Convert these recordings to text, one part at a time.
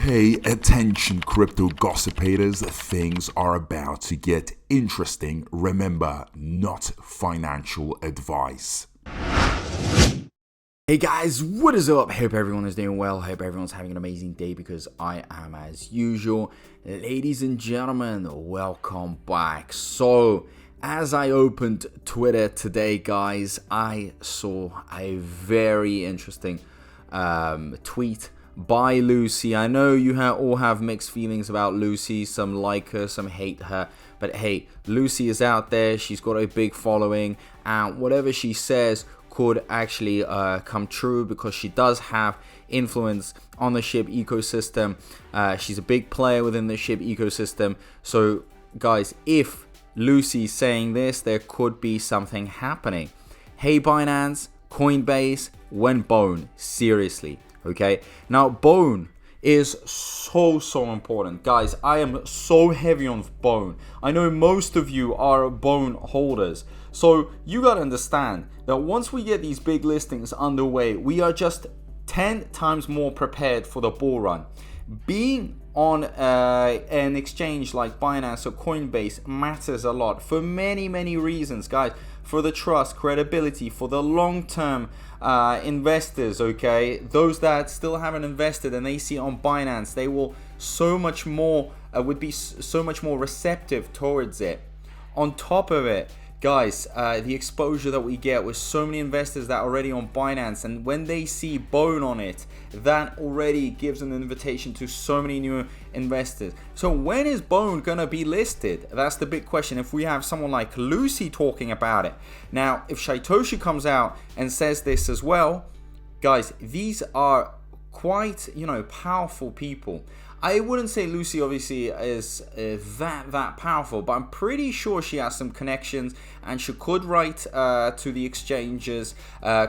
Hey, attention crypto gossipators, things are about to get interesting. Remember, not financial advice. Hey guys, what is up? Hope everyone is doing well. Hope everyone's having an amazing day because I am as usual. Ladies and gentlemen, welcome back. So, as I opened Twitter today, guys, I saw a very interesting tweet by Lucy. I know you all have mixed feelings about Lucy. Some like her, some hate her. But hey, Lucy is out there. She's got a big following. And whatever she says could actually come true because she does have influence on the SHIB ecosystem. She's a big player within the SHIB ecosystem. So, guys, if Lucy's saying this, there could be something happening. Hey, Binance, Coinbase, when BONT? Seriously. Okay, now BONT is so important, guys. I am so heavy on BONT. I know most of you are BONT holders, so you gotta understand that once we get these big listings underway, we are just 10 times more prepared for the bull run. Being on an exchange like Binance or Coinbase matters a lot for many reasons, guys. For the trust, credibility, for the long-term investors, okay, those that still haven't invested and they see on Binance, they will would be so much more receptive towards it. On top of it, guys, the exposure that we get with so many investors that are already on Binance, and when they see BONT on it, that already gives an invitation to so many new investors. So when is BONT gonna be listed? That's the big question. If we have someone like Lucy talking about it. Now, if Satoshi comes out and says this as well, guys, these are quite, powerful people. I wouldn't say Lucy obviously is that powerful, but I'm pretty sure she has some connections and she could write to the exchanges,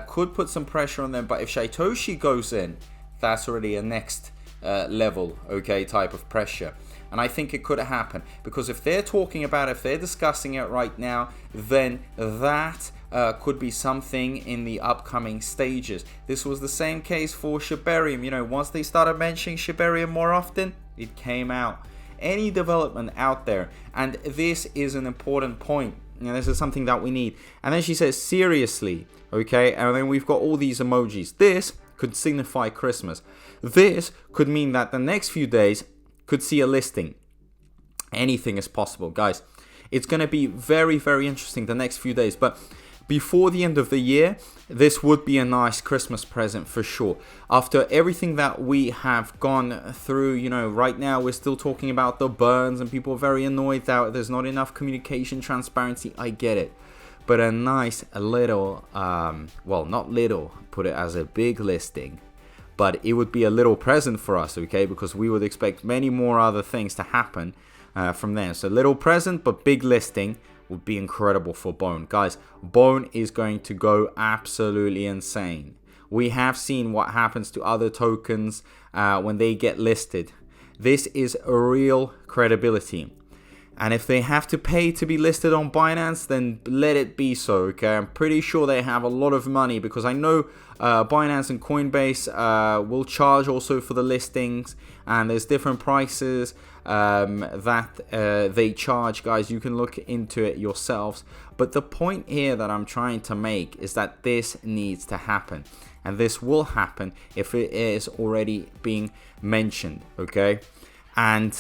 could put some pressure on them. But if Satoshi goes in, that's already a next level, okay, type of pressure. And I think it could happen because if they're talking about it, if they're discussing it right now, then that could be something in the upcoming stages. This was the same case for SHIBARIUM. Once they started mentioning SHIBARIUM more often, it came out. Any development out there, and this is an important point. This is something that we need. And then she says, seriously, okay? And then we've got all these emojis. This could signify Christmas. This could mean that the next few days could see a listing. Anything is possible, guys. It's going to be very interesting the next few days. But before the end of the year, this would be a nice Christmas present for sure. After everything that we have gone through, right now we're still talking about the burns and people are very annoyed that there's not enough communication, transparency. I get it. But a nice little, not little, put it as a big listing. But it would be a little present for us, okay? Because we would expect many more other things to happen from there. So little present, but big listing would be incredible for BONT. Guys, BONT is going to go absolutely insane. We have seen what happens to other tokens when they get listed. This is a real credibility. And if they have to pay to be listed on Binance, then let it be so, okay? I'm pretty sure they have a lot of money because I know Binance and Coinbase will charge also for the listings, and there's different prices that they charge. Guys, you can look into it yourselves. But the point here that I'm trying to make is that this needs to happen. And this will happen if it is already being mentioned, okay? And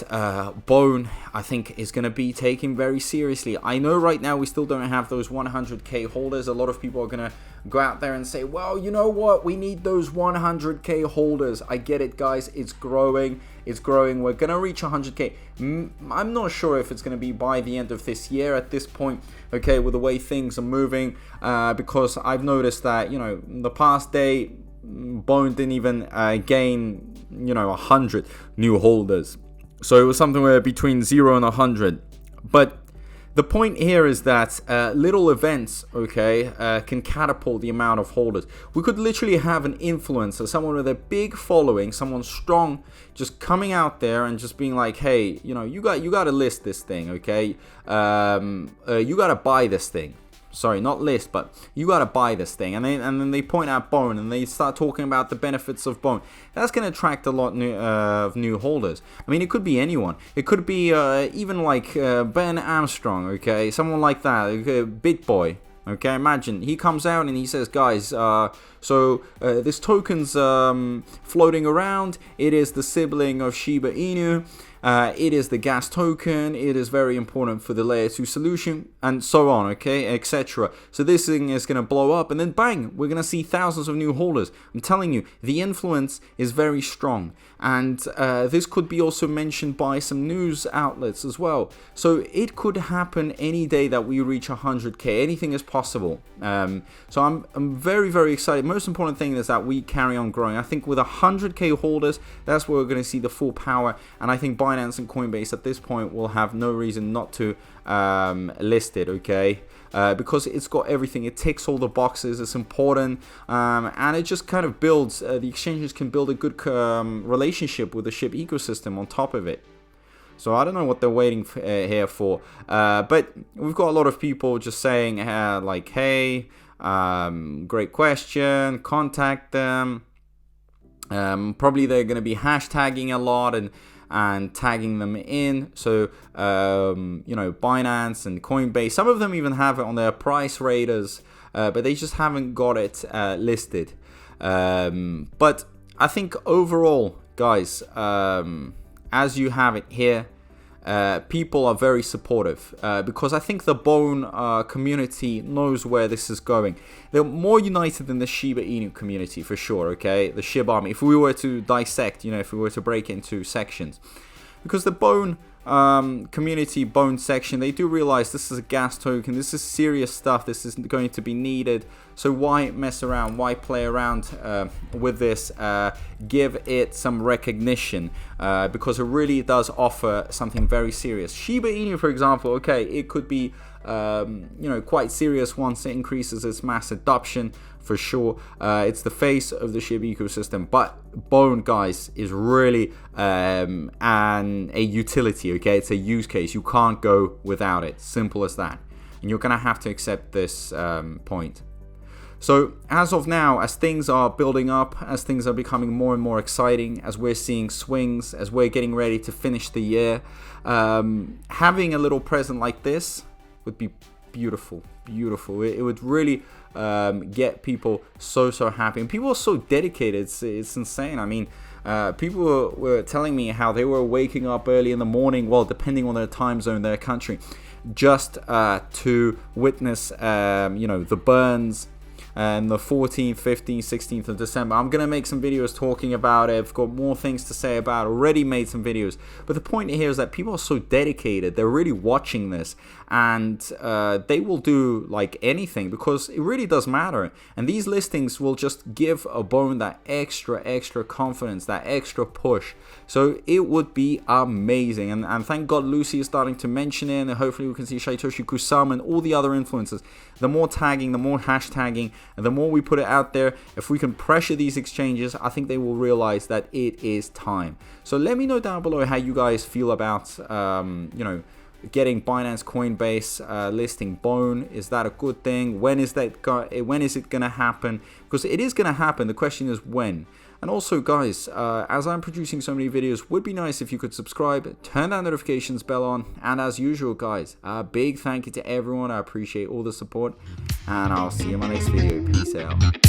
BONT, I think, is going to be taken very seriously. I know right now we still don't have those 100k holders. A lot of people are going to go out there and say, well, you know what? We need those 100k holders. I get it, guys. It's growing. It's growing. We're going to reach 100k. I'm not sure if it's going to be by the end of this year at this point, okay, with the way things are moving. Because I've noticed that, the past day, BONT didn't even gain, 100 new holders. So it was something where between 0 and 100. But the point here is that little events, okay, can catapult the amount of holders. We could literally have an influencer, someone with a big following, someone strong, just coming out there and just being like, hey, you got to list this thing, okay? You got to buy this thing. sorry, not list, but you gotta buy this thing. And then they point out BONT, and they start talking about the benefits of BONT. That's gonna attract a lot of new holders. I mean, it could be anyone. It could be even like Ben Armstrong, okay, someone like that, BitBoy. Okay, imagine he comes out and he says, guys, this token's floating around. It is the sibling of Shiba Inu. It is the gas token. It is very important for the layer 2 solution, and so on, okay, etc. So this thing is going to blow up, and then bang, we're going to see thousands of new holders. I'm telling you, the influence is very strong, and this could be also mentioned by some news outlets as well. So it could happen any day that we reach 100k. Anything is possible. So I'm very, very excited. Most important thing is that we carry on growing. I think with 100k holders, that's where we're going to see the full power, and I think Binance and Coinbase at this point will have no reason not to list it, okay? Because it's got everything. It ticks all the boxes. It's important, and it just kind of builds. The exchanges can build a good relationship with the SHIB ecosystem on top of it. So I don't know what they're waiting here for, but we've got a lot of people just saying like, hey, great question, contact them. Probably they're going to be hashtagging a lot and tagging them in. So you know, Binance and Coinbase, some of them even have it on their price raters, but they just haven't got it listed. But I think overall, guys, as you have it here, people are very supportive, because I think the BONT community knows where this is going. They're more united than the Shiba Inu community for sure, okay? The SHIB army, if we were to dissect, you know, if we were to break into sections. Because the BONT community, BONT section, they do realize this is a gas token, this is serious stuff, this is going to be needed. So why mess around, why play around with this? Give it some recognition, because it really does offer something very serious. Shiba Inu, for example, okay, it could be you know, quite serious once it increases its mass adoption, for sure. It's the face of the SHIB ecosystem, but BONT, guys, is really a utility, okay? It's a use case. You can't go without it. Simple as that. And you're gonna have to accept this point. So as of now, as things are building up, as things are becoming more and more exciting, as we're seeing swings, as we're getting ready to finish the year, having a little present like this would be beautiful. It would really get people so happy, and people are so dedicated. It's insane. I mean, people were telling me how they were waking up early in the morning, well, depending on their time zone, their country, just to witness you know, the burns and the 14th, 15th, 16th of December. I'm gonna make some videos talking about it. I've got more things to say about it. Already made some videos, but the point here is that people are so dedicated. They're really watching this, and they will do like anything, because it really does matter. And these listings will just give a BONT that extra confidence, that extra push. So it would be amazing. And thank God Lucy is starting to mention it, and hopefully we can see Shaitoshi Kusama and all the other influencers. The more tagging, the more hashtagging, and the more we put it out there, if we can pressure these exchanges, I think they will realize that it is time. So let me know down below how you guys feel about you know, getting Binance Coinbase listing BONT. Is that a good thing? When is it gonna happen? Because it is gonna happen. The question is when. And also, guys, as I'm producing so many videos, would be nice if you could subscribe, turn that notifications bell on, and as usual, guys, a big thank you to everyone. I appreciate all the support, and I'll see you in my next video. Peace out.